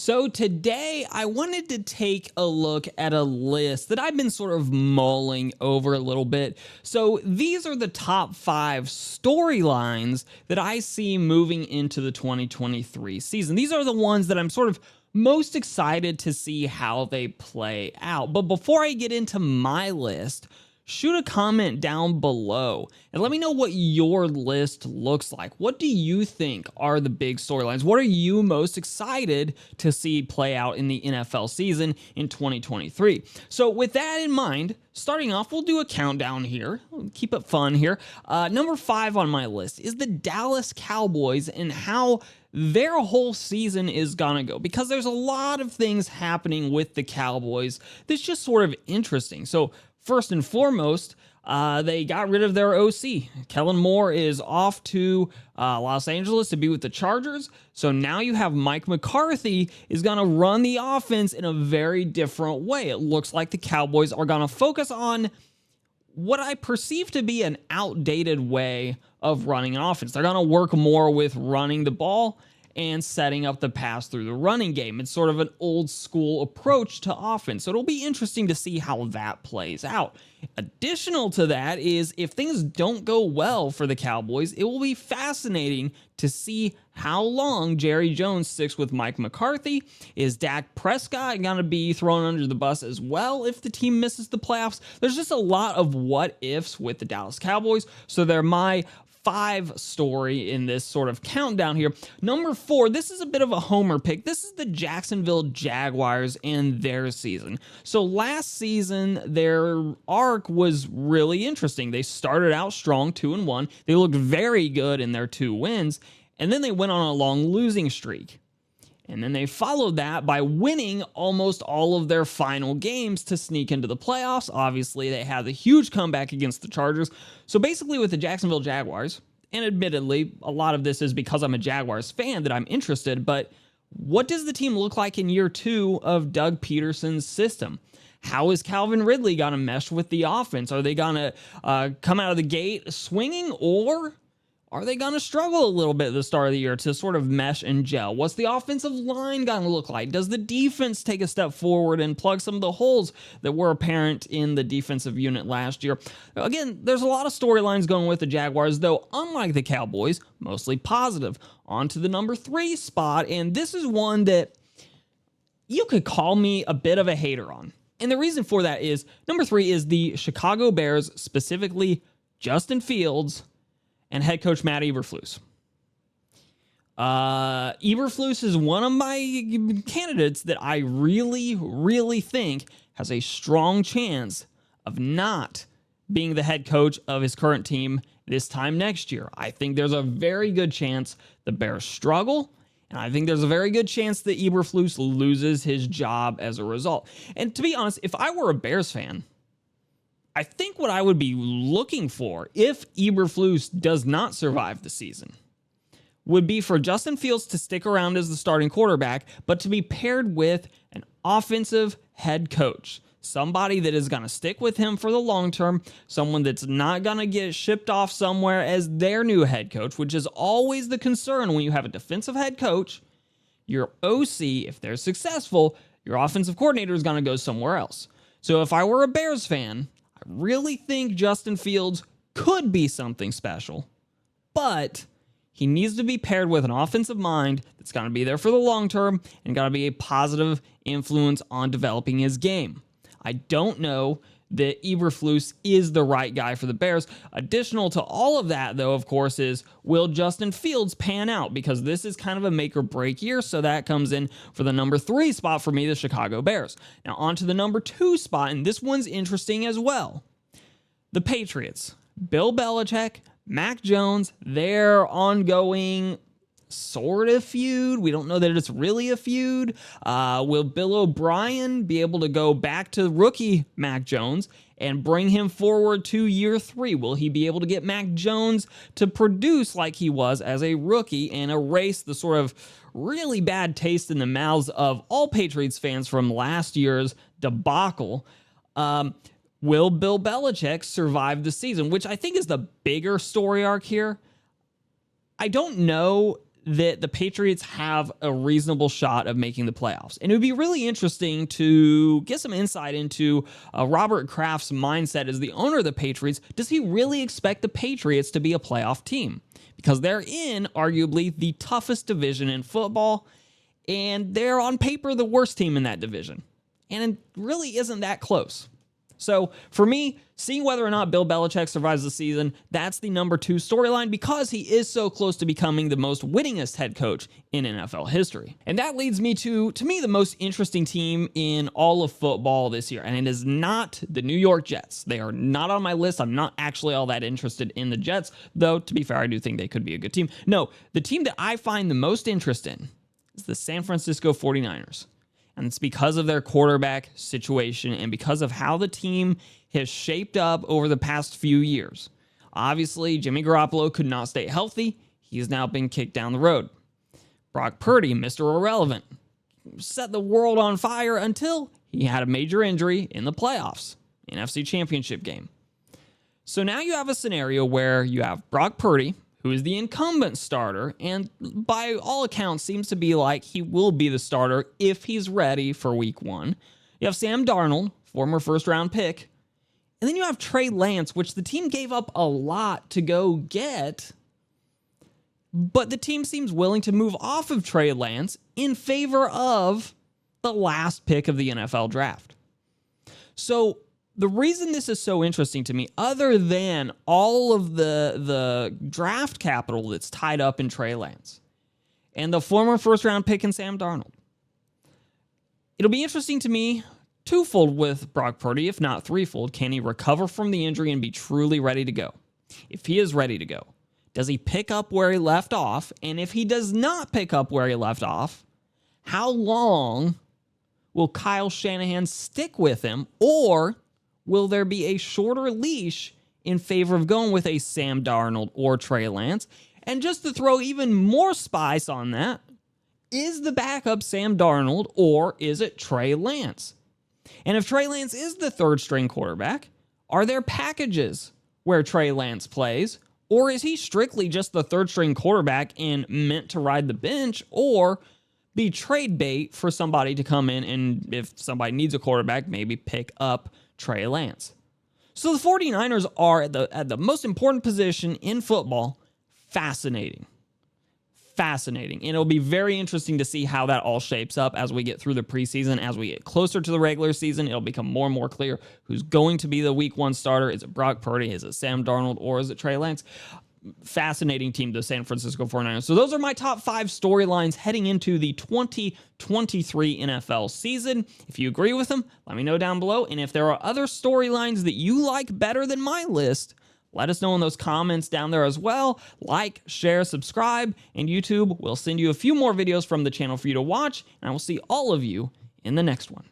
So today I wanted to take a look at a list that I've been sort of mulling over a little bit. So these are the top 5 storylines that I see moving into the 2023 season. These are the ones that I'm sort of most excited to see how they play out. But before I get into my list, shoot a comment down below and let me know what your list looks like. What do you think are the big storylines? What are you most excited to see play out in the NFL season in 2023? So with that in mind, starting off, we'll do a countdown here. We'll keep it fun here. Number 5 on my list is the Dallas Cowboys and how their whole season is gonna go, because there's a lot of things happening with the Cowboys that's just sort of interesting. So first and foremost, they got rid of their OC. Kellen Moore is off to Los Angeles to be with the Chargers. So now you have Mike McCarthy is going to run the offense in a very different way. It looks like the Cowboys are going to focus on what I perceive to be an outdated way of running an offense. They're going to work more with running the ball and setting up the pass through the running game. It's sort of an old school approach to offense. So it'll be interesting to see how that plays out. Additional to that is if things don't go well for the Cowboys, it will be fascinating to see how long Jerry Jones sticks with Mike McCarthy. Is Dak Prescott going to be thrown under the bus as well if the team misses the playoffs? There's just a lot of what ifs with the Dallas Cowboys. So they're my 5 story in this sort of countdown here. Number 4, this is a bit of a homer pick. This is the Jacksonville Jaguars and their season. So last season, their arc was really interesting. They started out strong, 2-1. They looked very good in their 2 wins, and then they went on a long losing streak. And then they followed that by winning almost all of their final games to sneak into the playoffs. Obviously, they had the huge comeback against the Chargers. So basically with the Jacksonville Jaguars, and admittedly, a lot of this is because I'm a Jaguars fan that I'm interested, but what does the team look like in year 2 of Doug Peterson's system? How is Calvin Ridley going to mesh with the offense? Are they going to come out of the gate swinging, or are they going to struggle a little bit at the start of the year to sort of mesh and gel? What's the offensive line going to look like? Does the defense take a step forward and plug some of the holes that were apparent in the defensive unit last year? Again, there's a lot of storylines going with the Jaguars, though unlike the Cowboys, mostly positive. On to the number 3 spot, and this is one that you could call me a bit of a hater on. And the reason for that is, number 3 is the Chicago Bears, specifically Justin Fields and head coach Matt Eberflus. Eberflus is one of my candidates that I really, really think has a strong chance of not being the head coach of his current team this time next year. I think there's a very good chance the Bears struggle, and I think there's a very good chance that Eberflus loses his job as a result. And to be honest, if I were a Bears fan, I think what I would be looking for if Eberflus does not survive the season would be for Justin Fields to stick around as the starting quarterback, but to be paired with an offensive head coach. Somebody that is going to stick with him for the long term, someone that's not going to get shipped off somewhere as their new head coach, which is always the concern when you have a defensive head coach. Your OC, if they're successful, your offensive coordinator is going to go somewhere else. So if I were a Bears fan, I really think Justin Fields could be something special, but he needs to be paired with an offensive mind that's going to be there for the long term and got to be a positive influence on developing his game. I don't know that Eberflus is the right guy for the Bears. Additional to all of that, though, of course, is will Justin Fields pan out? Because this is kind of a make or break year, so that comes in for the number 3 spot for me, the Chicago Bears. Now on to the number 2 spot, and this one's interesting as well. The Patriots. Bill Belichick, Mac Jones, their ongoing sort of feud. We don't know that it's really a feud. Will Bill O'Brien be able to go back to rookie Mac Jones and bring him forward to year 3? Will he be able to get Mac Jones to produce like he was as a rookie and erase the sort of really bad taste in the mouths of all Patriots fans from last year's debacle? Will Bill Belichick survive the season, which I think is the bigger story arc here? I don't know that the Patriots have a reasonable shot of making the playoffs. And it would be really interesting to get some insight into Robert Kraft's mindset as the owner of the Patriots. Does he really expect the Patriots to be a playoff team? Because they're in arguably the toughest division in football, and they're on paper the worst team in that division. And it really isn't that close. So for me, seeing whether or not Bill Belichick survives the season, that's the number 2 storyline because he is so close to becoming the most winningest head coach in NFL history. And that leads me to me, the most interesting team in all of football this year. And it is not the New York Jets. They are not on my list. I'm not actually all that interested in the Jets, though, to be fair, I do think they could be a good team. No, the team that I find the most interest in is the San Francisco 49ers. And it's because of their quarterback situation and because of how the team has shaped up over the past few years. Obviously, Jimmy Garoppolo could not stay healthy. He's now been kicked down the road. Brock Purdy, Mr. Irrelevant, set the world on fire until he had a major injury in the playoffs, NFC Championship game. So now you have a scenario where you have Brock Purdy, who is the incumbent starter, and by all accounts seems to be like he will be the starter if he's ready for week 1. You have Sam Darnold, former first-round pick, and then you have Trey Lance, which the team gave up a lot to go get, but the team seems willing to move off of Trey Lance in favor of the last pick of the NFL draft. So the reason this is so interesting to me, other than all of the draft capital that's tied up in Trey Lance and the former first-round pick in Sam Darnold, it'll be interesting to me twofold with Brock Purdy, if not threefold. Can he recover from the injury and be truly ready to go? If he is ready to go, does he pick up where he left off? And if he does not pick up where he left off, how long will Kyle Shanahan stick with him, or will there be a shorter leash in favor of going with a Sam Darnold or Trey Lance? And just to throw even more spice on that, is the backup Sam Darnold or is it Trey Lance? And if Trey Lance is the third string quarterback, are there packages where Trey Lance plays? Or is he strictly just the third string quarterback and meant to ride the bench or be trade bait for somebody to come in and if somebody needs a quarterback, maybe pick up Trey Lance? So the 49ers are at the most important position in football. Fascinating. And it'll be very interesting to see how that all shapes up as we get through the preseason. As we get closer to the regular season, it'll become more and more clear who's going to be the week 1 starter. Is it Brock Purdy? Is it Sam Darnold? Or is it Trey Lance? Fascinating team, the San Francisco 49ers. So those are my top 5 storylines heading into the 2023 NFL season. If you agree with them, let me know down below. And if there are other storylines that you like better than my list, let us know in those comments down there as well. Like, share, subscribe, and YouTube will send you a few more videos from the channel for you to watch. And I will see all of you in the next one.